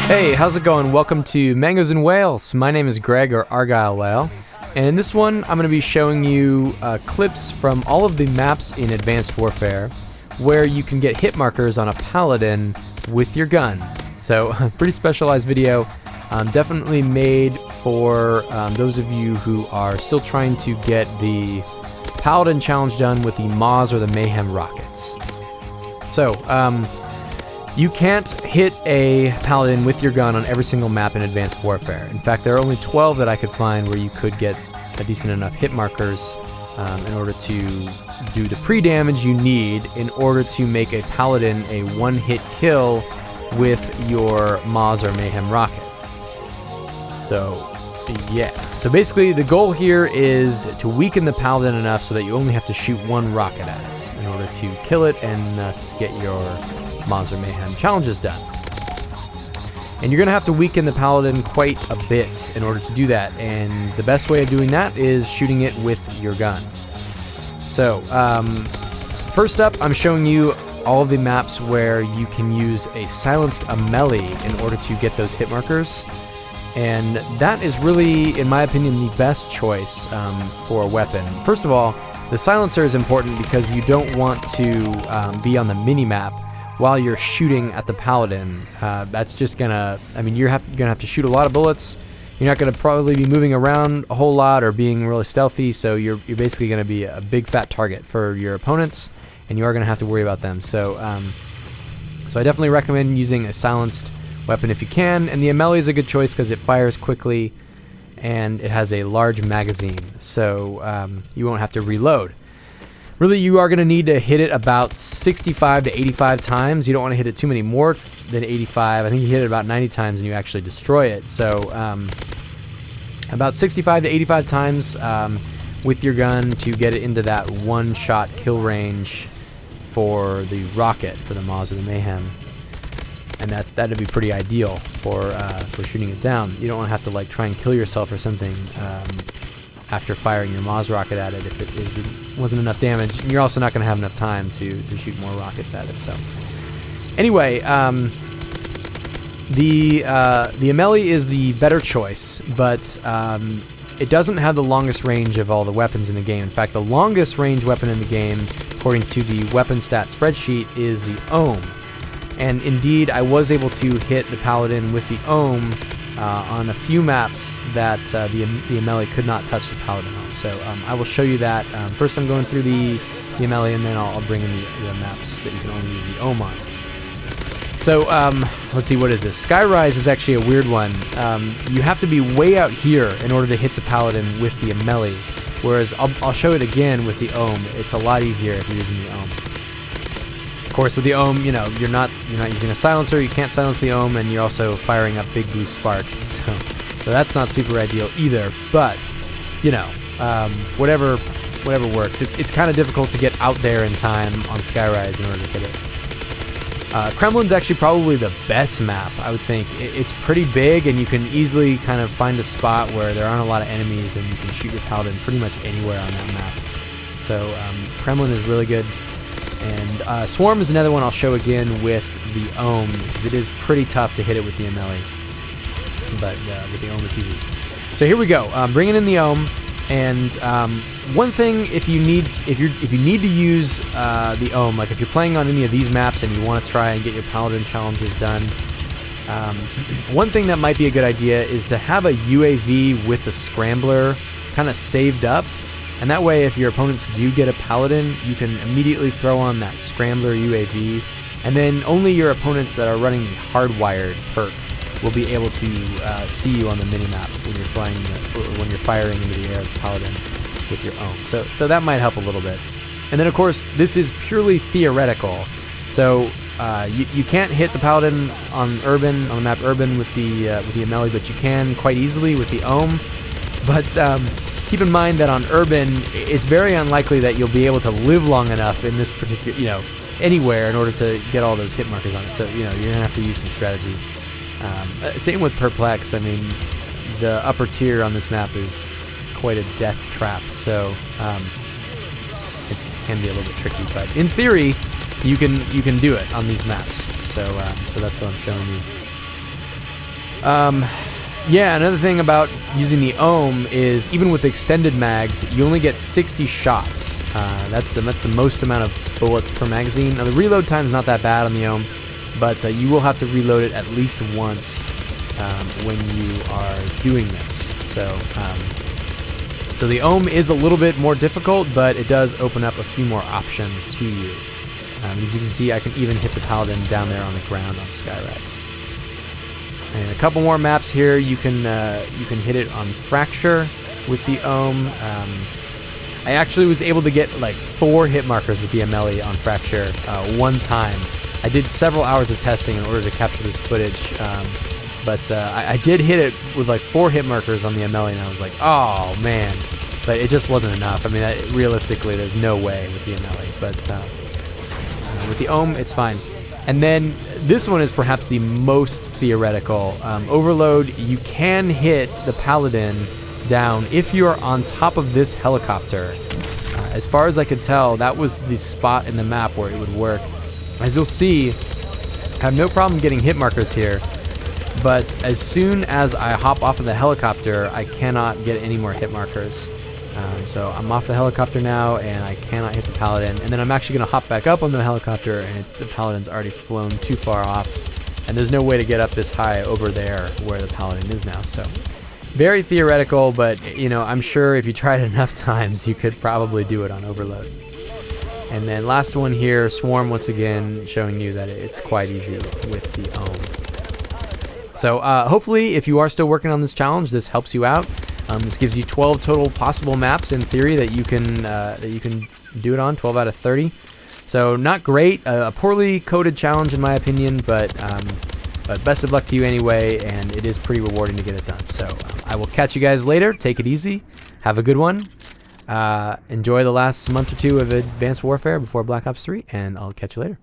Hey, how's it going? Welcome to Mangoes and Whales. My name is Greg, or Argyle Whale, and in this one I'm going to be showing you clips from all of the maps in Advanced Warfare where you can get hit markers on a Paladin with your gun. So, pretty specialized video, definitely made for those of you who are still trying to get the Paladin challenge done with the Moz or the Mayhem rockets. So, you can't hit a Paladin with your gun on every single map in Advanced Warfare. In fact, there are only 12 that I could find where you could get a decent enough hit markers in order to do the pre-damage you need in order to make a Paladin a one-hit kill with your Moz or Mayhem rocket. So, yeah. So basically, the goal here is to weaken the Paladin enough so that you only have to shoot one rocket at it in order to kill it and thus get your Moz or Mayhem challenges done. And you're going to have to weaken the Paladin quite a bit in order to do that, and the best way of doing that is shooting it with your gun. So, first up, I'm showing you all of the maps where you can use a silenced melee in order to get those hit markers, and that is really, in my opinion, the best choice for a weapon. First of all, the silencer is important because you don't want to be on the mini-map while you're shooting at the Paladin. That's just gonna, I mean, you're gonna have to shoot a lot of bullets. You're not gonna probably be moving around a whole lot or being really stealthy, so you're basically gonna be a big fat target for your opponents, and you are gonna have to worry about them. So, so I definitely recommend using a silenced weapon if you can, and the melee is a good choice because it fires quickly and it has a large magazine, so you won't have to reload. Really, you are going to need to hit it about 65 to 85 times. You don't want to hit it too many more than 85. I think you hit it about 90 times and you actually destroy it. So, about 65 to 85 times with your gun to get it into that one-shot kill range for the rocket, for the Moz or the Mayhem. And that'd be pretty ideal for shooting it down. You don't want to have to like try and kill yourself or something after firing your Moz rocket at it if it wasn't enough damage. And you're also not going to have enough time to shoot more rockets at it. So anyway, the melee is the better choice, but it doesn't have the longest range of all the weapons in the game. In fact, the longest range weapon in the game, according to the weapon stat spreadsheet, is the Ohm. And indeed, I was able to hit the Paladin with the Ohm on a few maps that the melee could not touch the Paladin on. So I will show you that. First I'm going through the melee, and then I'll bring in the maps that you can only use the Ohm on. So let's see, what is this? Skyrise is actually a weird one. You have to be way out here in order to hit the Paladin with the melee, whereas I'll show it again with the Ohm. It's a lot easier if you're using the Ohm. Of course, with the Ohm, you know, you're not using a silencer. You can't silence the Ohm, and you're also firing up big blue sparks. So that's not super ideal either. But you know, whatever works. It's kind of difficult to get out there in time on Skyrise in order to get it. Kremlin's actually probably the best map, I would think. It's pretty big, and you can easily kind of find a spot where there aren't a lot of enemies, and you can shoot your Paladin pretty much anywhere on that map. So Kremlin is really good. And Swarm is another one I'll show again with the Ohm, because it is pretty tough to hit it with the melee. But with the Ohm, it's easy. So here we go. Bringing in the Ohm, and one thing, if you need to use the Ohm, like if you're playing on any of these maps and you want to try and get your Paladin challenges done, one thing that might be a good idea is to have a UAV with the Scrambler kind of saved up. And that way, if your opponents do get a Paladin, you can immediately throw on that Scrambler UAV, and then only your opponents that are running the hardwired perk will be able to see you on the minimap when you're firing into the air with Paladin with your Ohm. So that might help a little bit. And then, of course, this is purely theoretical. So you can't hit the Paladin on the map Urban with the melee, but you can quite easily with the Ohm. But keep in mind that on Urban, it's very unlikely that you'll be able to live long enough in this particular, anywhere in order to get all those hit markers on it. So, you're going to have to use some strategy. Same with Perplex. I mean, the upper tier on this map is quite a death trap, so it can be a little bit tricky. But in theory, you can do it on these maps. So that's what I'm showing you. Yeah, another thing about using the ohm is even with extended mags, you only get 60 shots. That's the most amount of bullets per magazine. Now the reload time is not that bad on the ohm, but you will have to reload it at least once when you are doing this. So the ohm is a little bit more difficult, but it does open up a few more options to you. As you can see, I can even hit the Paladin down there on the ground on Skyrax. And a couple more maps here. You can hit it on Fracture with the ohm. I actually was able to get like 4 hit markers with the MLE on Fracture one time. I did several hours of testing in order to capture this footage, but I did hit it with like 4 hit markers on the MLE, and I was like, oh man, but it just wasn't enough. I mean, realistically, there's no way with the MLE, but with the ohm, it's fine. And then this one is perhaps the most theoretical. Overload, you can hit the Paladin down if you are on top of this helicopter. As far as I could tell, that was the spot in the map where it would work. As you'll see, I have no problem getting hit markers here, but as soon as I hop off of the helicopter, I cannot get any more hit markers. So I'm off the helicopter now, and I cannot hit the Paladin. And then I'm actually going to hop back up on the helicopter, and the Paladin's already flown too far off. And there's no way to get up this high over there where the Paladin is now. So very theoretical, but you know, I'm sure if you tried enough times, you could probably do it on Overload. And then last one here, Swarm, once again, showing you that it's quite easy with the ohm. So hopefully, if you are still working on this challenge, this helps you out. This gives you 12 total possible maps in theory that you can do it on, 12 out of 30. So not great, a poorly coded challenge in my opinion, but best of luck to you anyway, and it is pretty rewarding to get it done. So I will catch you guys later. Take it easy. Have a good one. Enjoy the last month or two of Advanced Warfare before Black Ops 3, and I'll catch you later.